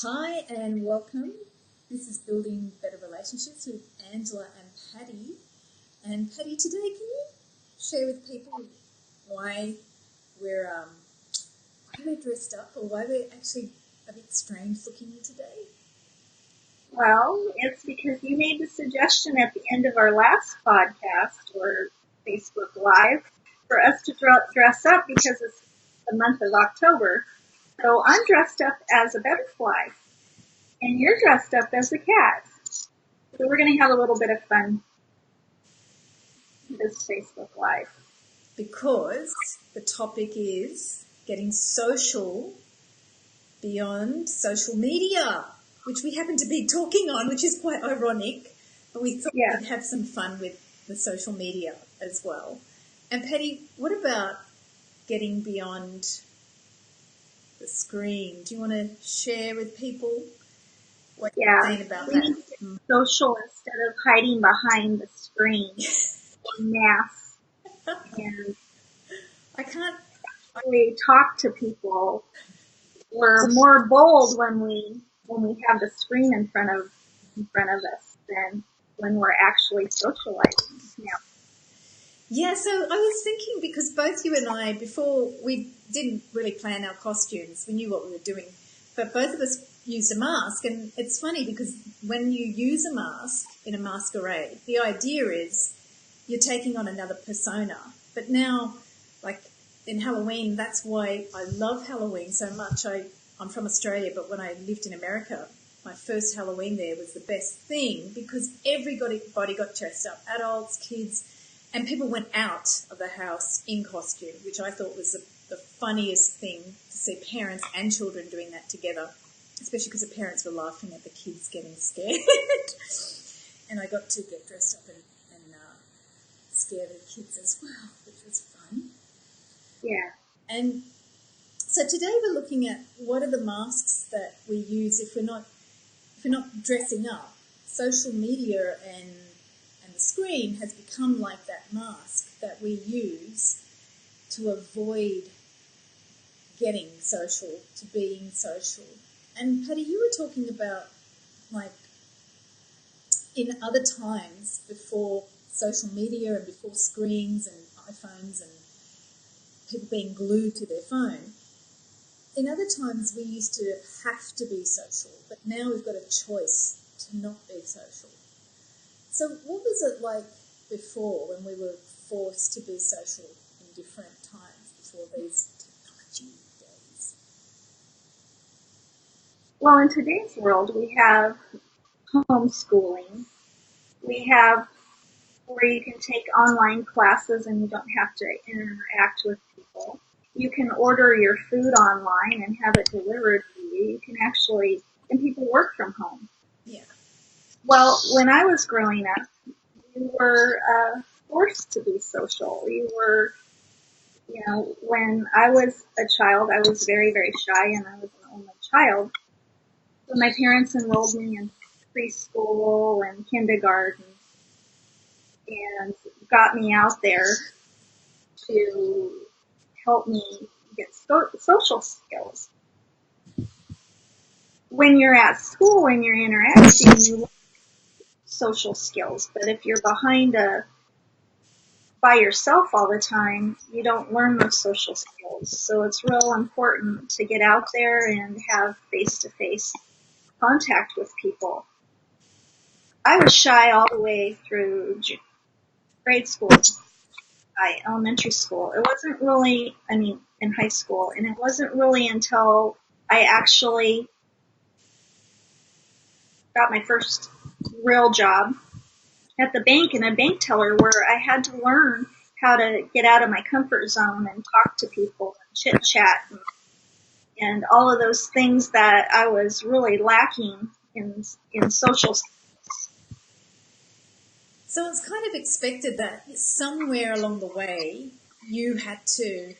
Hi and welcome. This is Building Better Relationships with Angela and Patty. And Patty, today can you share with people why we're why we're dressed up or why we're actually a bit strange looking today? Well, it's because you made the suggestion at the end of our last podcast or Facebook Live for us to dress up because it's the month of October. So I'm dressed up as a butterfly, and you're dressed up as a cat. So we're going to have a little bit of fun this Facebook Live. Because the topic is getting social beyond social media, which we happen to be talking on, which is quite ironic, but we thought we'd have some fun with the social media as well. And Patty, what about getting beyond the screen? Do you want to share with people what you're saying about we that? need to get social instead of hiding behind the screen or masks. And I can't really talk to people. We're more bold when we have the screen in front of us than when we're actually socializing. Yeah, so I was thinking, because both you and I, before we didn't really plan our costumes, we knew what we were doing, but both of us used a mask. And it's funny because when you use a mask in a masquerade, the idea is you're taking on another persona. But now, like in Halloween, that's why I love Halloween so much. I'm from Australia, but when I lived in America, my first Halloween there was the best thing because everybody got dressed up, adults, kids, and people went out of the house in costume, which I thought was the funniest thing to see parents and children doing that together, especially because the parents were laughing at the kids getting scared. And I got to get dressed up and scare the kids as well, which was fun. Yeah. And so today we're looking at what are the masks that we use if we're not dressing up. Social media and the screen has become like that mask that we use to avoid getting social, to being social. And Patty, you were talking about like in other times before social media and before screens and iPhones and people being glued to their phone. In other times we used to have to be social, but now we've got a choice to not be social. So what was it like before when we were forced to be social in different times before these technology days? Well, in today's world, we have homeschooling. We have where you can take online classes and you don't have to interact with people. You can order your food online and have it delivered to you. You can actually, and people work from home. Yeah. Well, when I was growing up, you were forced to be social. When I was a child, I was very, very shy and I was an only child. So my parents enrolled me in preschool and kindergarten and got me out there to help me get social skills. When you're at school, when you're interacting, you learn social skills. But if you're by yourself all the time, you don't learn those social skills. So it's real important to get out there and have face-to-face contact with people. I was shy all the way through grade school, elementary school. It wasn't really, in high school, and it wasn't really until I actually got my first real job at the bank and a bank teller where I had to learn how to get out of my comfort zone and talk to people and chit chat and all of those things that I was really lacking in social. So it's kind of expected that somewhere along the way you had to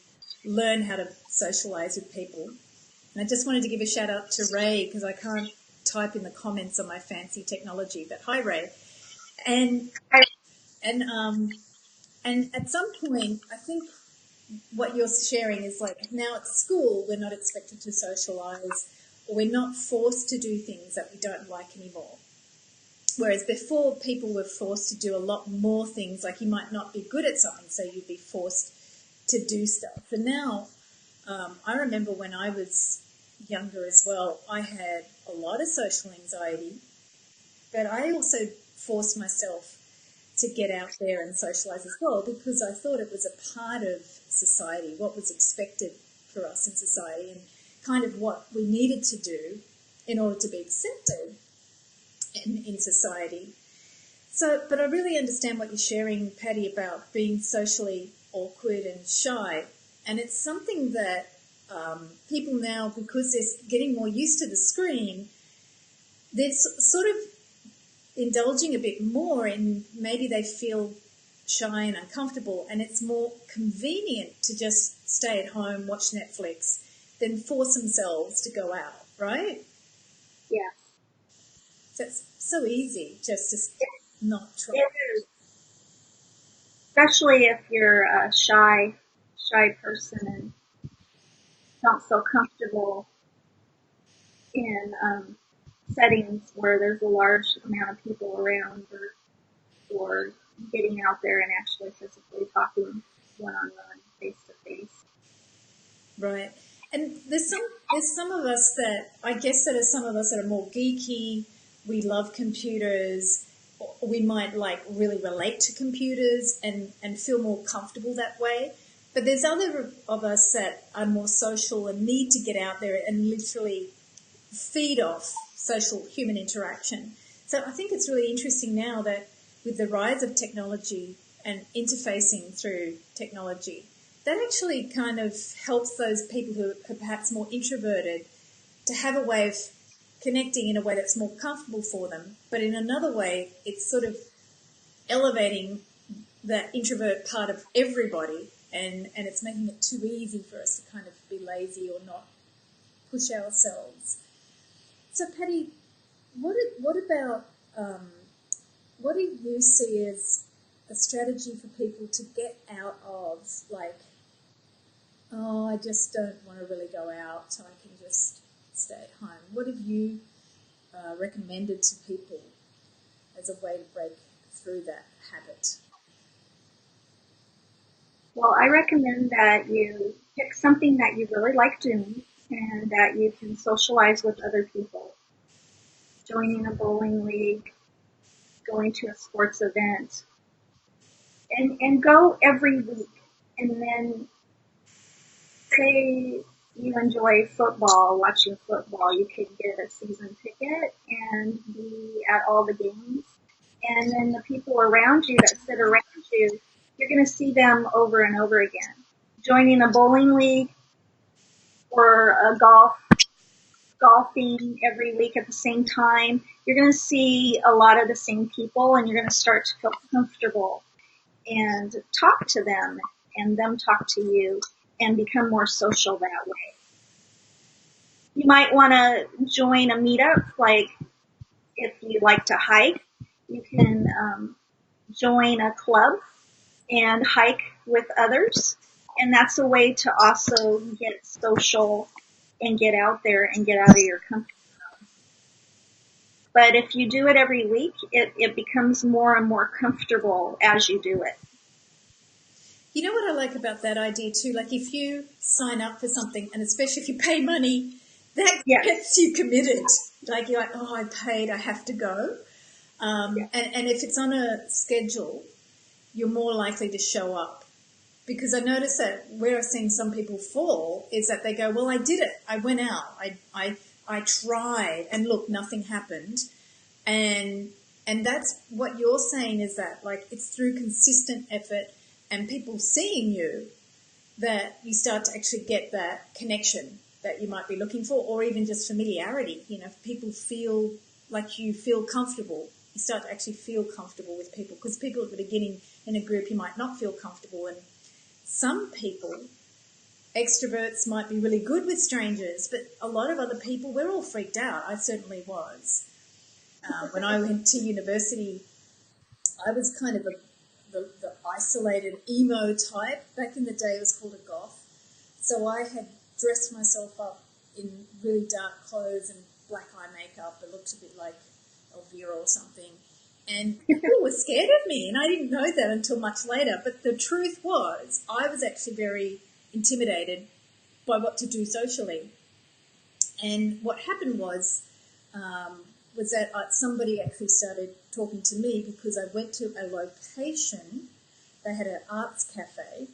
learn how to socialise with people. And I just wanted to give a shout out to Ray because I can't type in the comments on my fancy technology. But hi, Ray. And at some point, I think what you're sharing is like now at school we're not expected to socialise, or we're not forced to do things that we don't like anymore. Whereas before, people were forced to do a lot more things, like you might not be good at something, so you'd be forced to do stuff. And now, I remember when I was younger as well, I had a lot of social anxiety, but I also forced myself to get out there and socialise as well, because I thought it was a part of society, what was expected for us in society, and kind of what we needed to do in order to be accepted in society. So, but I really understand what you're sharing, Patty, about being socially awkward and shy. And it's something that people now, because they're getting more used to the screen, they're sort of indulging a bit more, and maybe they feel shy and uncomfortable, and it's more convenient to just stay at home, watch Netflix, than force themselves to go out, right? Yeah. So it's so easy just to not try. It is. Especially if you're a shy person and don't feel comfortable in settings where there's a large amount of people around, or getting out there and actually physically talking one-on-one, face-to-face. Right. And there's some of us that, I guess that are some of us that are more geeky, we love computers, we might like really relate to computers and feel more comfortable that way. But there's other of us that are more social and need to get out there and literally feed off social human interaction. So I think it's really interesting now that with the rise of technology and interfacing through technology, that actually kind of helps those people who are perhaps more introverted to have a way of connecting in a way that's more comfortable for them. But in another way, it's sort of elevating that introvert part of everybody, and it's making it too easy for us to kind of be lazy or not push ourselves. So, Patty, what about what do you see as a strategy for people to get out of, like, oh, I just don't want to really go out, so I can just stay at home? What have you recommended to people as a way to break through that habit? Well, I recommend that you pick something that you really like doing and that you can socialize with other people. Joining a bowling league, going to a sports event, and go every week. And then say you enjoy football, watching football, you could get a season ticket and be at all the games. And then the people around you that sit around you, you're going to see them over and over again. Joining a bowling league or a golfing every week at the same time, you're going to see a lot of the same people, and you're going to start to feel comfortable and talk to them and them talk to you and become more social that way. You might want to join a meetup, like if you like to hike, you can join a club and hike with others. And that's a way to also get social and get out there and get out of your comfort zone. But if you do it every week, it becomes more and more comfortable as you do it. You know what I like about that idea too? Like if you sign up for something, and especially if you pay money, that gets you committed. Like you're like, oh, I paid, I have to go. And if it's on a schedule, you're more likely to show up. Because I notice that where I've seen some people fall is that they go, well, I did it. I went out. I tried, and look, nothing happened. And that's what you're saying, is that like it's through consistent effort and people seeing you that you start to actually get that connection that you might be looking for, or even just familiarity. You know, if people feel like you feel comfortable, you start to actually feel comfortable with people, because people at the beginning in a group you might not feel comfortable. And some people, extroverts, might be really good with strangers, but a lot of other people, we're all freaked out. I certainly was. When I went to university, I was kind of the isolated emo type. Back in the day, it was called a goth. So I had dressed myself up in really dark clothes and black eye makeup. It looked a bit like Elvira or something. And people were scared of me, and I didn't know that until much later. But the truth was, I was actually very intimidated by what to do socially. And what happened was that somebody actually started talking to me because I went to a location. They had an arts cafe,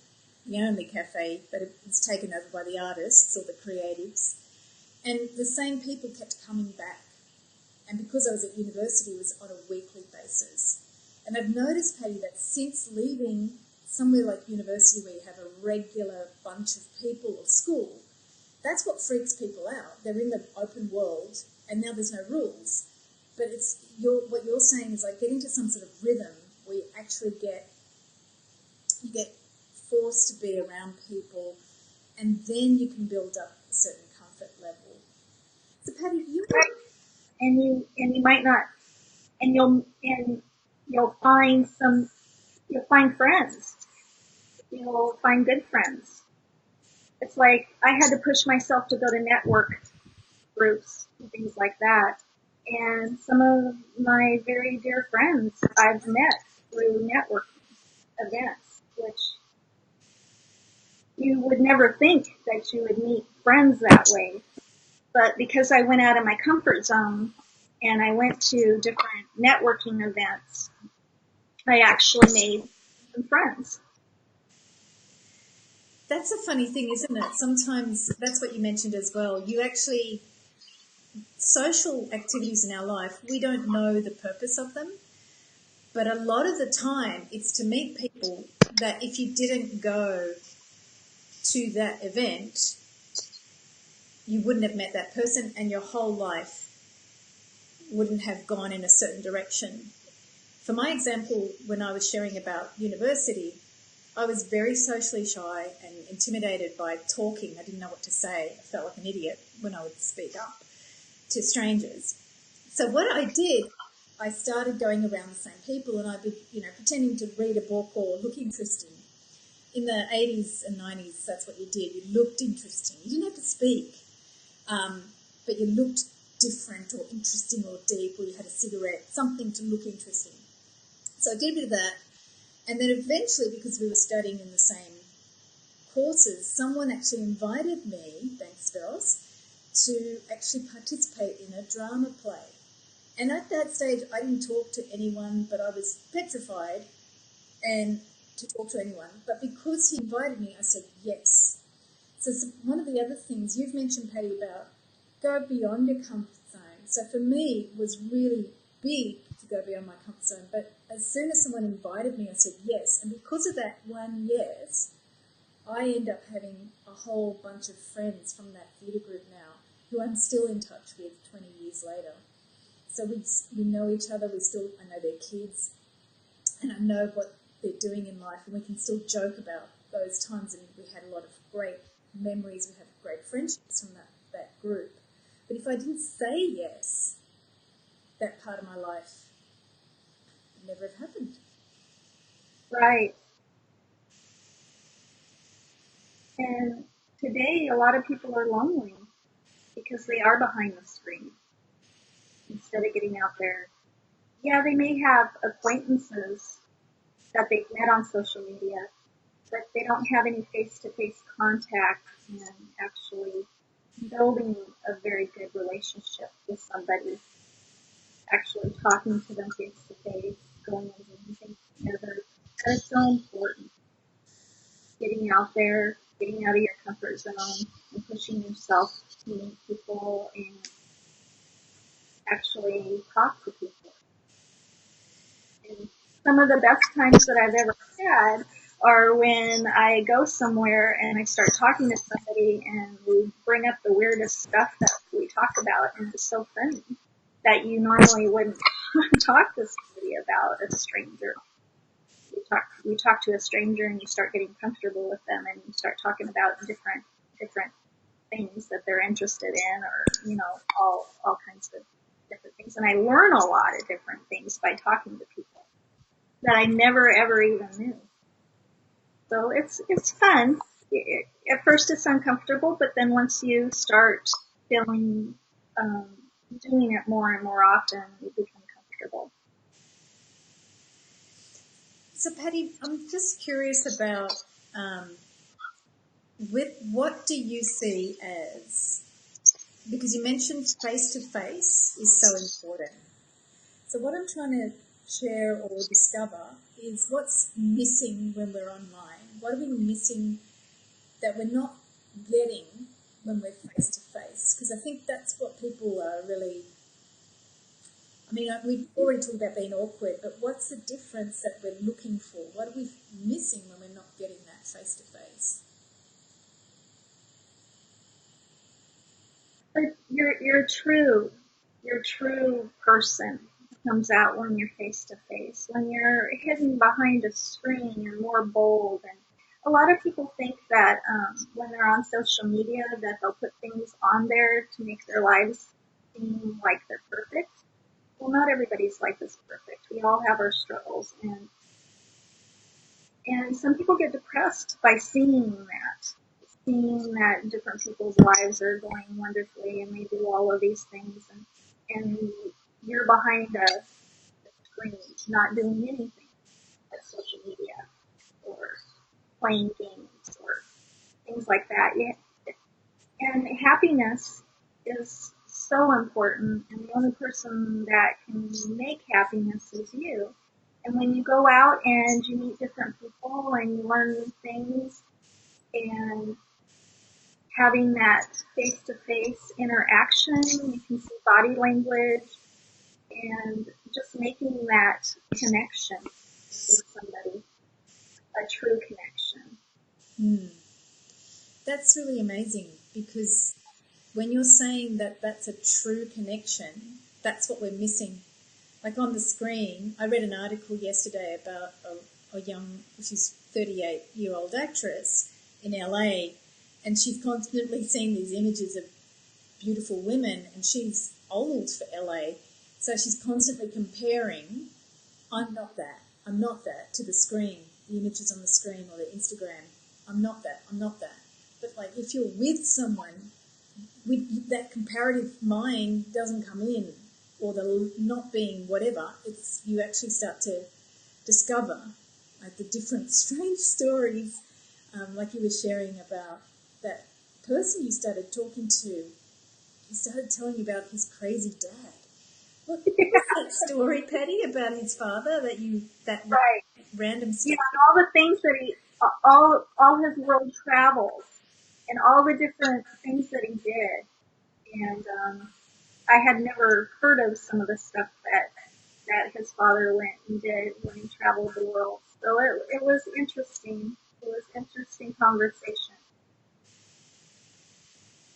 the only cafe, but it was taken over by the artists or the creatives. And the same people kept coming back. And because I was at university, it was on a weekly basis. And I've noticed, Patty, that since leaving somewhere like university where you have a regular bunch of people or school, that's what freaks people out. They're in the open world, and now there's no rules. But what you're saying is like get into some sort of rhythm where you actually get forced to be around people, and then you can build up a certain comfort level. So, Patty, and you might not, and you'll find friends. You'll find good friends. It's like I had to push myself to go to network groups and things like that. And some of my very dear friends I've met through networking events, which you would never think that you would meet friends that way. But because I went out of my comfort zone and I went to different networking events, I actually made some friends. That's a funny thing, isn't it? Sometimes that's what you mentioned as well. Social activities in our life, we don't know the purpose of them. But a lot of the time, it's to meet people that if you didn't go to that event, you wouldn't have met that person and your whole life wouldn't have gone in a certain direction. For my example, when I was sharing about university, I was very socially shy and intimidated by talking. I didn't know what to say. I felt like an idiot when I would speak up to strangers. So what I did, I started going around the same people and I'd be, pretending to read a book or look interesting. In the 80s and 90s, that's what you did. You looked interesting. You didn't have to speak, but you looked different or interesting or deep, or you had a cigarette, something to look interesting. So I did a bit of that. And then eventually, because we were studying in the same courses, someone actually invited me, thanks Veros, to actually participate in a drama play. And at that stage, I didn't talk to anyone, but I was petrified and to talk to anyone. But because he invited me, I said yes. So one of the other things you've mentioned, Patty, about go beyond your comfort zone. So for me, it was really big to go beyond my comfort zone. But as soon as someone invited me, I said yes. And because of that one yes, I end up having a whole bunch of friends from that theatre group now who I'm still in touch with 20 years later. So we know each other. I know their kids, and I know what they're doing in life, and we can still joke about those times. And we had a lot of great memories. We have great friendships from that group. But if I didn't say yes, that part of my life would never have happened. Right. And today, a lot of people are lonely because they are behind the screen instead of getting out there. Yeah, they may have acquaintances that they've met on social media, but they don't have any face-to-face contact and actually building a very good relationship with somebody, actually talking to them face-to-face, going and doing things together. That is so important. Getting out there, getting out of your comfort zone, and pushing yourself to meet people and actually talk to people. And some of the best times that I've ever had are when I go somewhere and I start talking to somebody and we bring up the weirdest stuff that we talk about, and it's so funny that you normally wouldn't talk to somebody about, a stranger. You talk to a stranger and you start getting comfortable with them and you start talking about different things that they're interested in, or all kinds of different things. And I learn a lot of different things by talking to people that I never ever even knew. So it's fun. At first it's uncomfortable, but then once you start feeling, doing it more and more often, you become comfortable. So, Patty, I'm just curious about with what do you see as, because you mentioned face to face is so important. So what I'm trying to share or discover is what's missing when we're online. What are we missing that we're not getting when we're face to face? Because I think that's what people are really, I mean, we've already talked about being awkward, but what's the difference that we're looking for? What are we missing when we're not getting that face to face? But your true person comes out when you're face to face. When you're hidden behind a screen, you're more bold. And a lot of people think that when they're on social media, that they'll put things on there to make their lives seem like they're perfect. Well, not everybody's life is perfect. We all have our struggles, and some people get depressed by seeing that different people's lives are going wonderfully and they do all of these things, and you're behind a screen not doing anything at social media or playing games or things like that. Yeah. And happiness is so important, and the only person that can make happiness is you. And when you go out and you meet different people and you learn new things, and having that face-to-face interaction, you can see body language, and just making that connection with somebody, a true connection. That's really amazing, because when you're saying that that's a true connection, that's what we're missing. Like on the screen, I read an article yesterday about a young, she's 38-year-old actress in LA, and she's constantly seeing these images of beautiful women, and she's old for LA, so she's constantly comparing, I'm not that, to the screen, the images on the screen or the Instagram. I'm not that. But like if you're with someone, that comparative mind doesn't come in, or the not being whatever. It's you actually start to discover like the different strange stories, like you were sharing about that person you started talking to. He started telling you about his crazy dad. What was that story, Patty, about his father that Right. random stuff? Yeah, and all the things that all his world travels, and all the different things that he did. And I had never heard of some of the stuff that his father went and did when he traveled the world. So it was interesting. It was interesting conversation.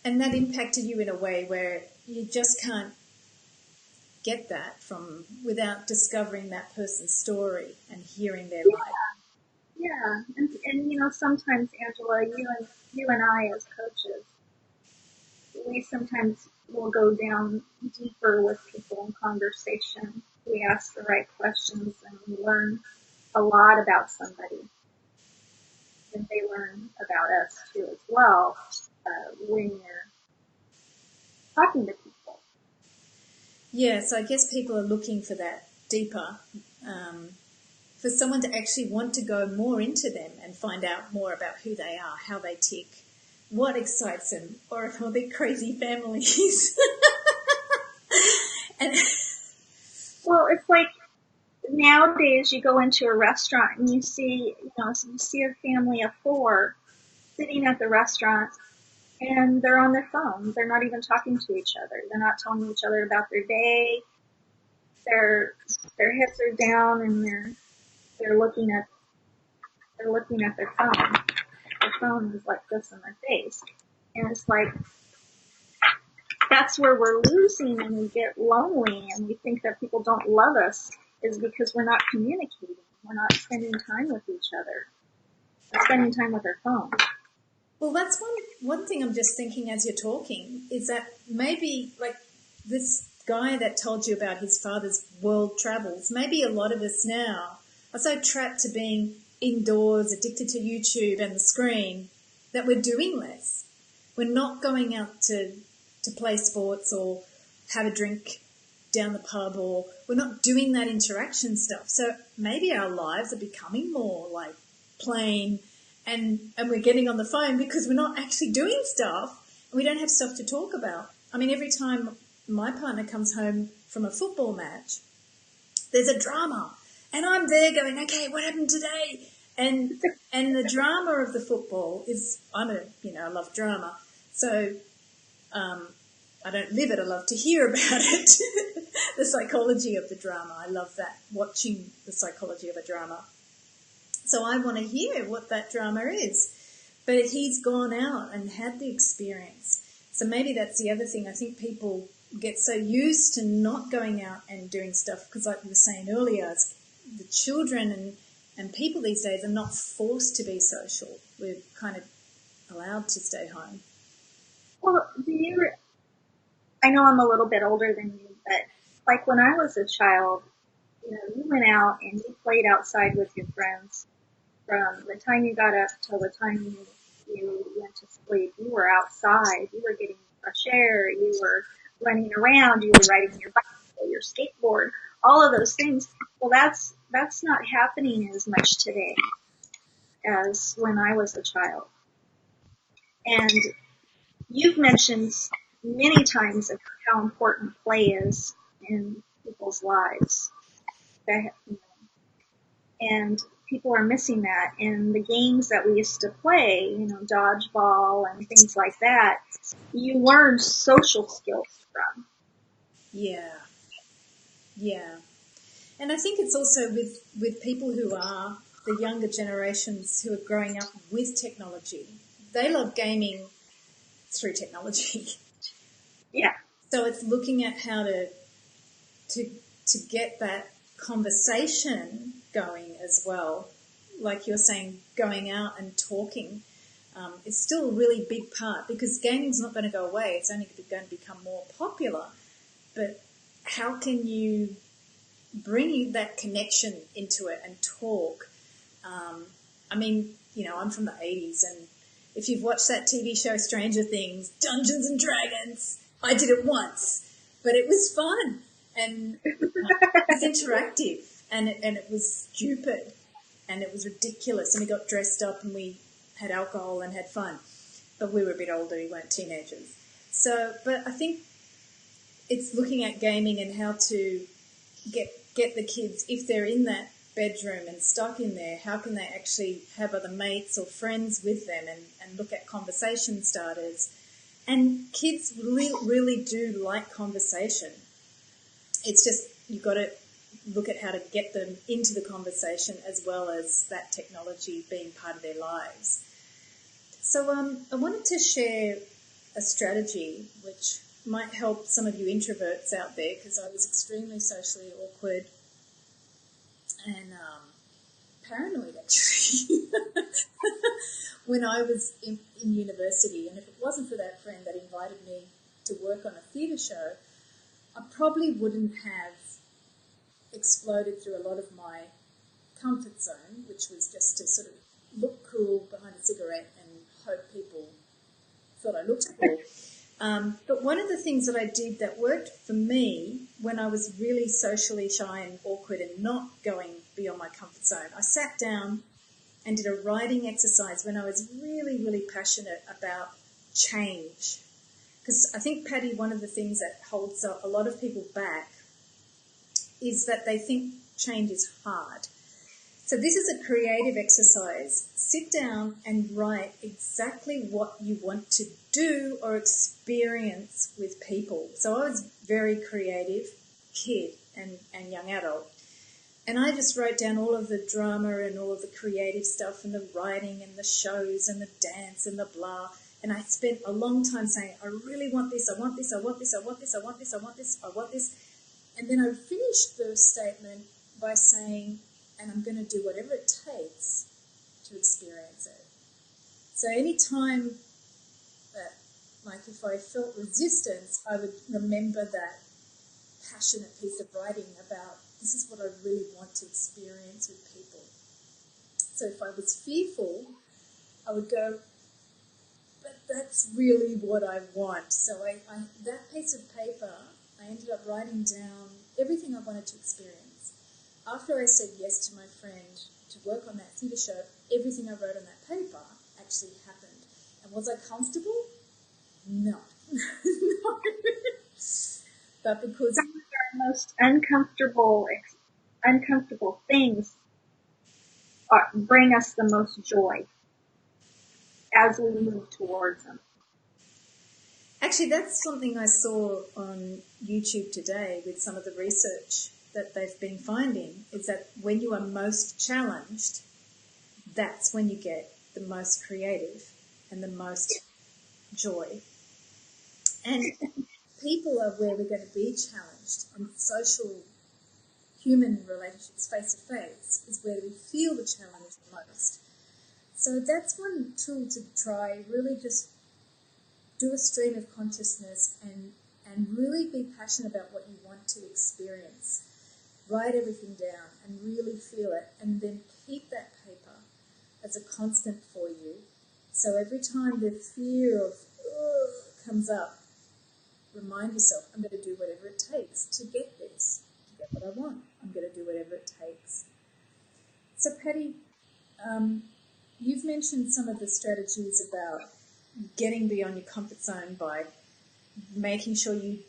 And that impacted you in a way where you just can't get that from without discovering that person's story and hearing their life. Yeah, and you know, sometimes Angela, you and I as coaches, we sometimes will go down deeper with people in conversation. We ask the right questions and we learn a lot about somebody, and they learn about us too as well when you're talking to people. Yeah, so I guess people are looking for that deeper, for someone to actually want to go more into them and find out more about who they are, how they tick, what excites them, or if all their crazy families. And Well, it's like nowadays you go into a restaurant and you see, you see a family of four sitting at the restaurant and they're on their phone. They're not even talking to each other. They're not telling each other about their day. Their heads are down and they're looking at their phone. Their phone is like this in their face. And it's like that's where we're losing, and we get lonely and we think that people don't love us is because we're not communicating. We're not spending time with each other. We're spending time with our phone. well, that's one thing I'm just thinking as you're talking is that maybe like this guy that told you about his father's world travels, maybe a lot of us now are so trapped to being indoors, addicted to YouTube and the screen, that we're doing less. We're not going out to to play sports or have a drink down the pub, or we're not doing that interaction stuff. So maybe our lives are becoming more like playing and we're getting on the phone because we're not actually doing stuff and we don't have stuff to talk about. I mean, every time my partner comes home from a football match, there's a drama and I'm there going, okay, what happened today? And the drama of the football is, I love drama. So, I don't live it. I love to hear about it. The psychology of the drama. I love that, watching the psychology of a drama. So I want to hear what that drama is. But he's gone out and had the experience. So maybe that's the other thing. I think people get so used to not going out and doing stuff because, like we were saying earlier, the children and people these days are not forced to be social. We're kind of allowed to stay home. Well, I know I'm a little bit older than you, but like when I was a child, you went out and you played outside with your friends. From the time you got up till the time you went to sleep, you were outside. You were getting fresh air. You were running around. You were riding your bicycle, your skateboard, all of those things. Well, that's not happening as much today as when I was a child. And you've mentioned many times of how important play is in people's lives. And people are missing that. And the games that we used to play, dodgeball and things like that, you learn social skills from. Yeah. And I think it's also with people who are the younger generations who are growing up with technology. They love gaming through technology. Yeah. So it's looking at how to get that conversation going as well. Like you're saying, going out and talking is still a really big part because gaming's not going to go away. It's only going to become more popular. But how can you bring that connection into it and talk? I'm from the 80s, and if you've watched that TV show Stranger Things, Dungeons and Dragons, I did it once, but it was fun and it was interactive and it was stupid and it was ridiculous, and we got dressed up and we had alcohol and had fun, but we were a bit older, we weren't teenagers. So, but I think it's looking at gaming and how to get the kids, if they're in that bedroom and stuck in there, how can they actually have other mates or friends with them and look at conversation starters. And kids really do like conversation. It's just you've got to look at how to get them into the conversation as well as that technology being part of their lives. So I wanted to share a strategy which might help some of you introverts out there, because I was extremely socially awkward and paranoid actually when I was in university. And if it wasn't for that friend that invited me to work on a theatre show, I probably wouldn't have exploded through a lot of my comfort zone, which was just to sort of look cool behind a cigarette and hope people thought I looked cool. But one of the things that I did that worked for me when I was really socially shy and awkward and not going beyond my comfort zone, I sat down and did a writing exercise when I was really, really passionate about change. Because I think, Patty, one of the things that holds a lot of people back is that they think change is hard. So this is a creative exercise. Sit down and write exactly what you want to do or experience with people. So I was very creative kid and young adult. And I just wrote down all of the drama and all of the creative stuff and the writing and the shows and the dance and the blah. And I spent a long time saying, I really want this, I want this, I want this, I want this, I want this, I want this, I want this. And then I finished the statement by saying, and I'm going to do whatever it takes to experience it. So any time that, like if I felt resistance, I would remember that passionate piece of writing about this is what I really want to experience with people. So if I was fearful, I would go, but that's really what I want. So that piece of paper, I ended up writing down everything I wanted to experience. After I said yes to my friend to work on that theatre show, everything I wrote on that paper actually happened. And was I comfortable? No. No. But because Some of our most uncomfortable things bring us the most joy as we move towards them. actually, that's something I saw on YouTube today with some of the research that they've been finding, is that when you are most challenged, that's when you get the most creative and the most joy. And people are where we're going to be challenged, and social human relationships face to face is where we feel the challenge the most. So that's one tool to try, really just do a stream of consciousness and really be passionate about what you want to experience. Write everything down and really feel it, and then keep that paper as a constant for you. So every time the fear of comes up, remind yourself, I'm going to do whatever it takes to get this, to get what I want. I'm going to do whatever it takes. So Patty, you've mentioned some of the strategies about getting beyond your comfort zone by making sure you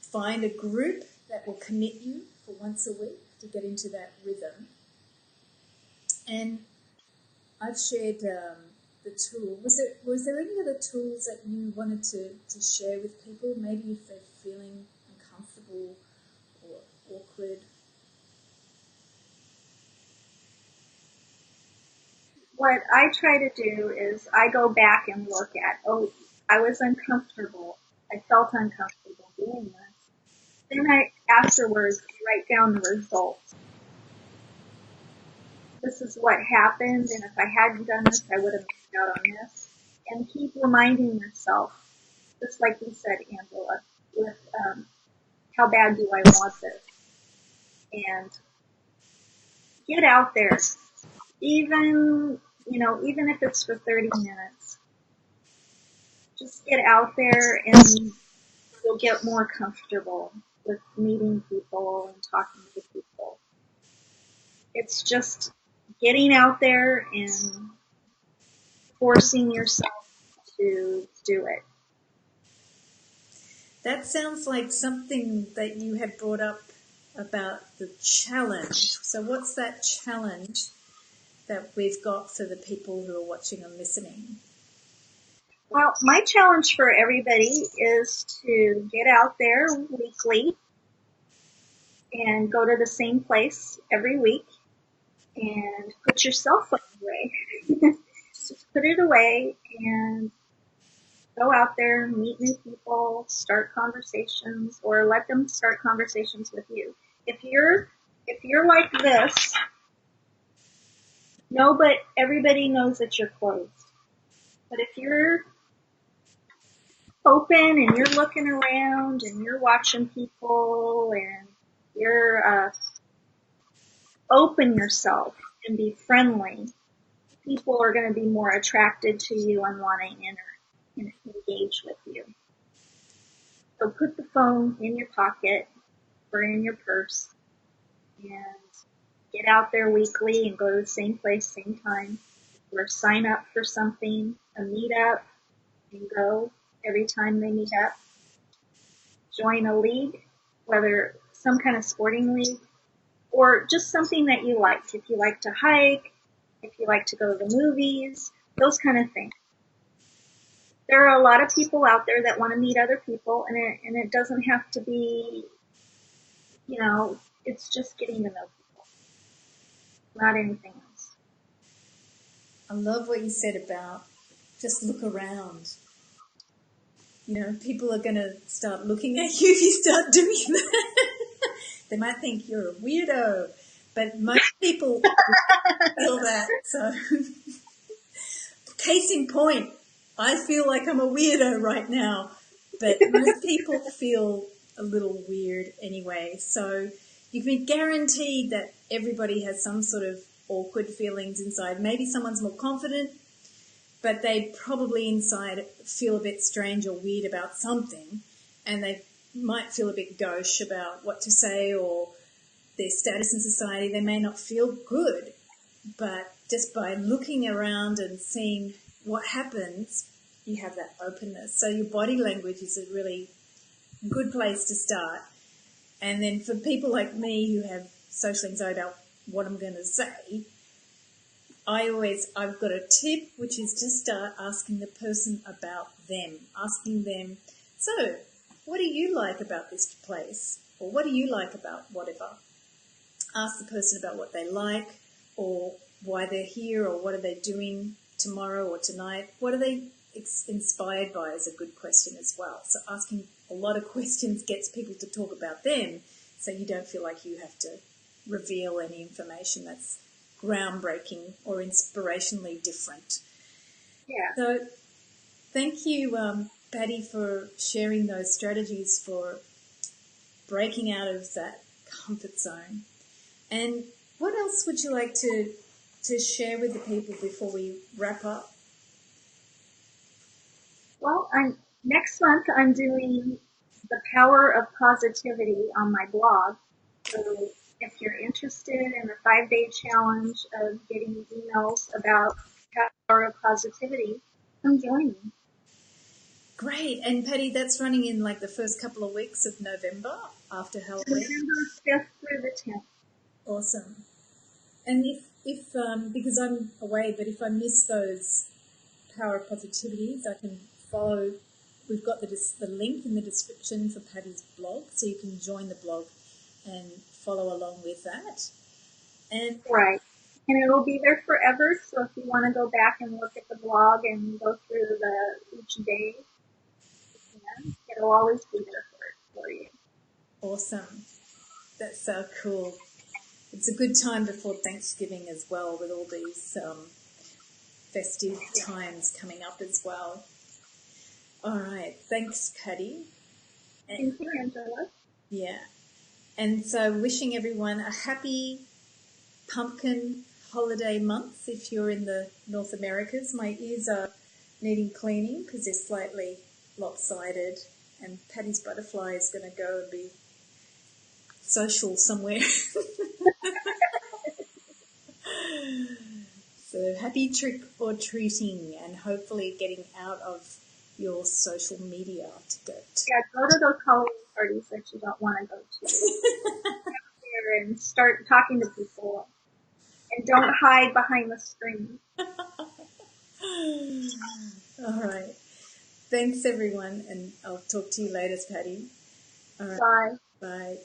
find a group that will commit you for once a week to get into that rhythm. And I've shared the tool. Was there any other tools that you wanted to share with people, maybe if they're feeling uncomfortable or awkward? What I try to do is I go back and look at, I was uncomfortable. I felt uncomfortable doing this. Then I afterwards write down the results. This is what happened, and if I hadn't done this, I would have missed out on this. And keep reminding yourself, just like you said, Angela, with how bad do I want this? And get out there, even if it's for 30 minutes. Just get out there and you'll get more comfortable with meeting people and talking to people. It's just getting out there and forcing yourself to do it. That sounds like something that you had brought up about the challenge. So what's that challenge that we've got for the people who are watching and listening? Well, my challenge for everybody is to get out there weekly and go to the same place every week and put your cell phone away. Just put it away and go out there, meet new people, start conversations, or let them start conversations with you. If you're like this, but everybody knows that you're closed. But if you're open and you're looking around and you're watching people and you're open yourself and be friendly, people are going to be more attracted to you and wanting to engage with you. So put the phone in your pocket or in your purse and get out there weekly and go to the same place, same time, or sign up for something, a meetup, and go every time they meet up. Join a league, whether some kind of sporting league or just something that you like. If you like to hike, if you like to go to the movies, those kind of things. There are a lot of people out there that want to meet other people, and it doesn't have to be, it's just getting to know people, not anything else. I love what you said about just look around. People are going to start looking at you if you start doing that. They might think you're a weirdo, but most people feel that. So, case in point, I feel like I'm a weirdo right now, but most people feel a little weird anyway. So you can be guaranteed that everybody has some sort of awkward feelings inside. Maybe someone's more confident, but they probably inside feel a bit strange or weird about something, and they might feel a bit gauche about what to say or their status in society. They may not feel good, but just by looking around and seeing what happens, you have that openness. So your body language is a really good place to start. And then for people like me who have social anxiety about what I'm going to say, I've got a tip, which is to start asking the person about them, asking them, so what do you like about this place? Or what do you like about whatever? Ask the person about what they like or why they're here or what are they doing tomorrow or tonight. What are they inspired by is a good question as well. So asking a lot of questions gets people to talk about them, so you don't feel like you have to reveal any information that's groundbreaking or inspirationally different. Yeah. So thank you, Patty, for sharing those strategies for breaking out of that comfort zone. And what else would you like to share with the people before we wrap up? Well, next month I'm doing the power of positivity on my blog. So if you're interested in a 5-day challenge of getting emails about power of positivity, come join me. Great. And Patty, that's running in like the first couple of weeks of November after Halloween. November 5th through the 10th. Awesome. And if because I'm away, but if I miss those power of positivities, I can follow. We've got the link in the description for Patty's blog, so you can join the blog and follow along with that. And right. And it will be there forever, so if you want to go back and look at the blog and go through each day, you can. It'll always be there for you. Awesome. That's so cool. It's a good time before Thanksgiving as well, with all these festive times coming up as well. All right. Thanks, Patty. Thank you, Angela. Yeah. And so wishing everyone a happy pumpkin holiday month if you're in the North Americas. My ears are needing cleaning because they're slightly lopsided, and Patty's butterfly is going to go and be social somewhere. So happy trick or treating, and hopefully getting out of your social media to go to. Yeah, go to those Halloween parties that you don't want to go to. There and start talking to people. And don't hide behind the screen. All right. Thanks, everyone, and I'll talk to you later, Patty. All right. Bye. Bye.